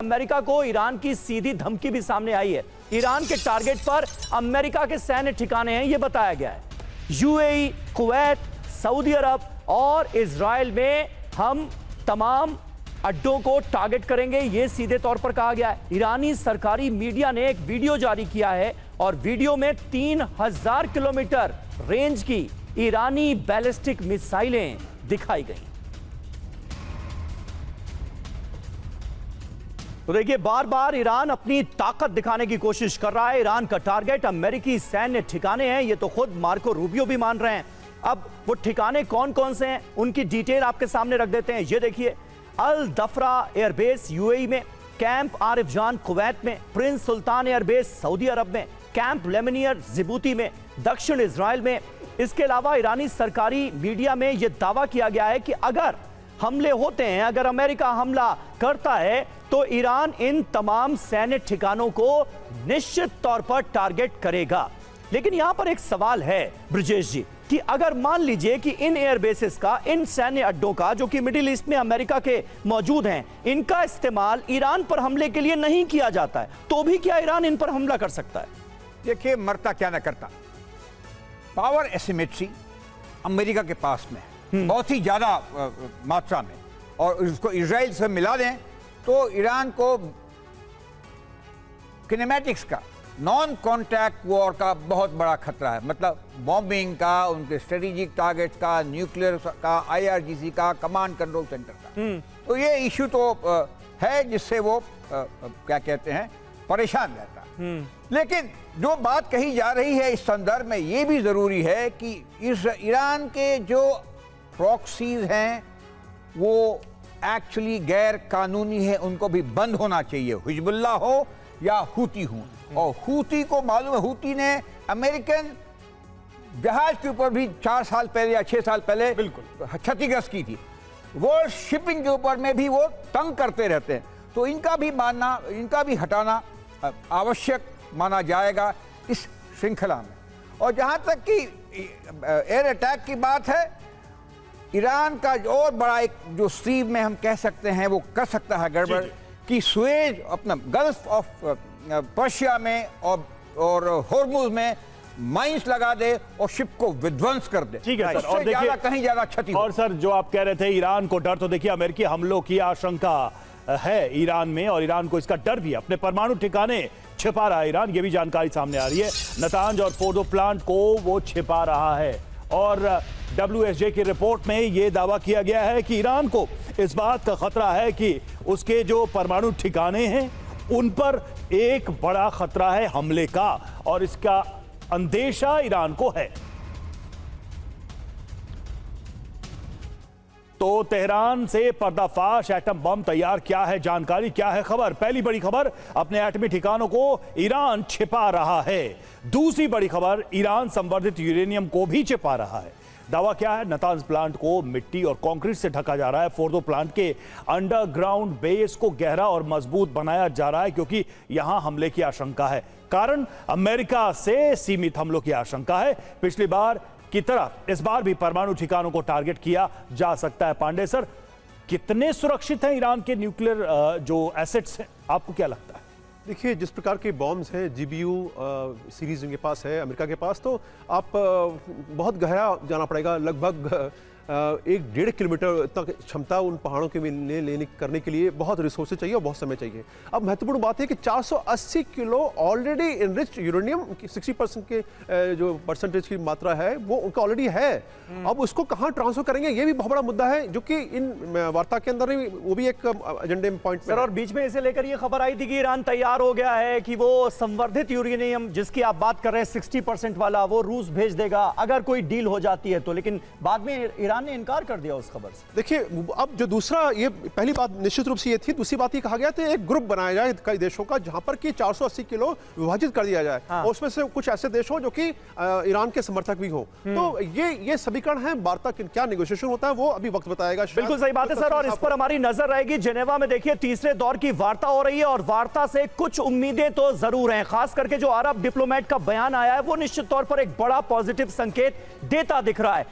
America को Iran की सीधी धमकी भी सामने आई है। ईरान के टारगेट पर अमेरिका के सैन्य ठिकाने हैं, यह बताया गया है। यूएई, कुवैत, सऊदी अरब और इजराइल में हम तमाम अड्डों को टारगेट करेंगे, यह सीधे तौर पर कहा गया है। ईरानी सरकारी मीडिया ने एक वीडियो जारी किया है और वीडियो में 3000 किलोमीटर रेंज की ईरानी बैलिस्टिक मिसाइलें दिखाई गई। तो देखिए, बार बार ईरान अपनी ताकत दिखाने की कोशिश कर रहा है। ईरान का टारगेट अमेरिकी सैन्य ठिकाने हैं, ये तो खुद मार्को रूबियो भी मान रहे हैं। अब वो ठिकाने कौन कौन से हैं, उनकी डिटेल आपके सामने रख देते हैं। ये देखिए, अल दफरा एयरबेस यूएई में, कैंप आरिफ जान कुवैत में, प्रिंस सुल्तान एयरबेस सऊदी अरब में, कैंप लेमनियर जिबूती में, दक्षिण इजराइल में। इसके अलावा ईरानी सरकारी मीडिया में यह दावा किया गया है कि अगर हमले होते हैं, अगर अमेरिका हमला करता है तो ईरान इन तमाम सैन्य ठिकानों को निश्चित तौर पर टारगेट करेगा। लेकिन यहां पर एक सवाल है ब्रजेश जी, कि अगर मान लीजिए कि इन एयरबेसेस का, इन सैन्य अड्डों का जो कि मिडिल ईस्ट में अमेरिका के मौजूद हैं, इनका इस्तेमाल ईरान पर हमले के लिए नहीं किया जाता है, तो भी क्या ईरान इन पर हमला कर सकता है? देखिए, मरता क्या ना करता। पावर एसिमेट्री अमेरिका के पास में बहुत ही ज्यादा मात्रा में, और उसको इजराइल से मिला दें तो ईरान को किनेमैटिक्स का, नॉन कॉन्टैक्ट वॉर का बहुत बड़ा खतरा है। मतलब बॉम्बिंग का, उनके स्ट्रेटेजिक टारगेट्स का, न्यूक्लियर का, आईआरजीसी का, कमांड कंट्रोल सेंटर का। तो ये इश्यू तो है जिससे वो क्या कहते हैं, परेशान रहता है। लेकिन जो बात कही जा रही है इस संदर्भ में, ये भी जरूरी है कि इस ईरान के जो प्रॉक्सीज हैं वो एक्चुअली गैर कानूनी है, उनको भी बंद होना चाहिए, हिजबुल्लाह हो या हूती हो। और हूती को मालूम है, हूती ने अमेरिकन जहाज के ऊपर भी 4 साल पहले या 6 साल पहले बिल्कुल क्षतिग्रस्त की थी। वर्ल्ड शिपिंग के ऊपर में भी वो तंग करते रहते हैं। तो इनका भी मानना, इनका भी हटाना आवश्यक माना जाएगा इस श्रृंखला में। और जहां तक कि एयर अटैक की बात है, ईरान का और बड़ा एक जो स्ट्रीम में हम कह सकते हैं वो कर सकता है गड़बड़, कि सुएज, अपना गल्फ ऑफ पर्शिया में और होर्मुज में माइंस लगा दे और शिप को विध्वंस कर दे। ठीक है सर, और देखिए कहीं ज्यादा क्षति। और सर, जो आप कह रहे थे ईरान को डर, तो देखिए अमेरिकी हमलों की आशंका है ईरान में, और ईरान को इसका डर भी, अपने परमाणु ठिकाने छिपा रहा है ईरान, ये भी जानकारी सामने आ रही है। नतांज और फोर्डो प्लांट को वो छिपा रहा है, और WSJ की रिपोर्ट में यह दावा किया गया है कि ईरान को इस बात का खतरा है कि उसके जो परमाणु ठिकाने हैं उन पर एक बड़ा खतरा है हमले का, और इसका अंदेशा ईरान को है। तो तेहरान से पर्दाफाश एटम बम तैयार, क्या है जानकारी, क्या है खबर? पहली बड़ी खबर, अपने एटमी ठिकानों को ईरान छिपा रहा है। दूसरी बड़ी खबर, ईरान संवर्धित यूरेनियम को भी छिपा रहा है। दावा क्या है? नातांज प्लांट को मिट्टी और कंक्रीट से ढका जा रहा है। फोर्डो प्लांट के अंडरग्राउंड बेस को गहरा और मजबूत बनाया जा रहा है क्योंकि यहां हमले की आशंका है। कारण अमेरिका से सीमित हमलों की आशंका है। पिछली बार की तरह इस बार भी परमाणु ठिकानों को टारगेट किया जा सकता है। पांडे सर, कितने सुरक्षित हैं ईरान के न्यूक्लियर जो एसेट्स हैं, आपको क्या लगता है? देखिए, जिस प्रकार के बॉम्ब्स हैं, GBU सीरीज उनके पास है, अमेरिका के पास, तो आप बहुत गहरा जाना पड़ेगा। लगभग 1-1.5 किलोमीटर तक क्षमता उन पहाड़ों के लेने करने के लिए बहुत रिसोर्सेज चाहिए और बहुत समय चाहिए। अब महत्वपूर्ण बात है कि 480 किलो ऑलरेडी इनरिच्ड यूरेनियम, 60% के जो परसेंटेज की मात्रा है वो उनका ऑलरेडी है। अब उसको कहाँ ट्रांसफर करेंगे, ये भी बहुत बड़ा मुद्दा है, जो कि इन वार्ता के अंदर वो भी एक एजेंडे में पॉइंट सर। और बीच में इसे लेकर ये खबर आई थी कि ईरान तैयार हो गया है कि वो संवर्धित यूरेनियम जिसकी आप बात कर रहे हैं 60% वाला, वो रूस भेज देगा अगर कोई डील हो जाती है तो। लेकिन बाद में ईरान ने इनकार कर दिया उस खबर से। देखिए, अब जो दूसरा, ये पहली बात निश्चित रूप से ये थी, दूसरी बात ये कहा गया था एक ग्रुप बनाया जाए कई देशों का, जहां पर कि 480 किलो विभाजित कर दिया जाए। हाँ। और उसमें से कुछ ऐसे देश हो जो कि ईरान के समर्थक भी हो। तो ये समीकरण है। वार्ता क्या नेगोशिएशन होता है वो अभी वक्त बताएगा। बिल्कुल सही बात है सर, और इस पर हमारी नजर रहेगी। जेनेवा में देखिए तीसरे दौर की वार्ता हो रही है, और वार्ता से कुछ उम्मीदें तो जरूर हैं। खास करके जो अरब डिप्लोमेट का बयान आया है वो निश्चित तौर पर एक बड़ा पॉजिटिव संकेत देता दिख रहा है।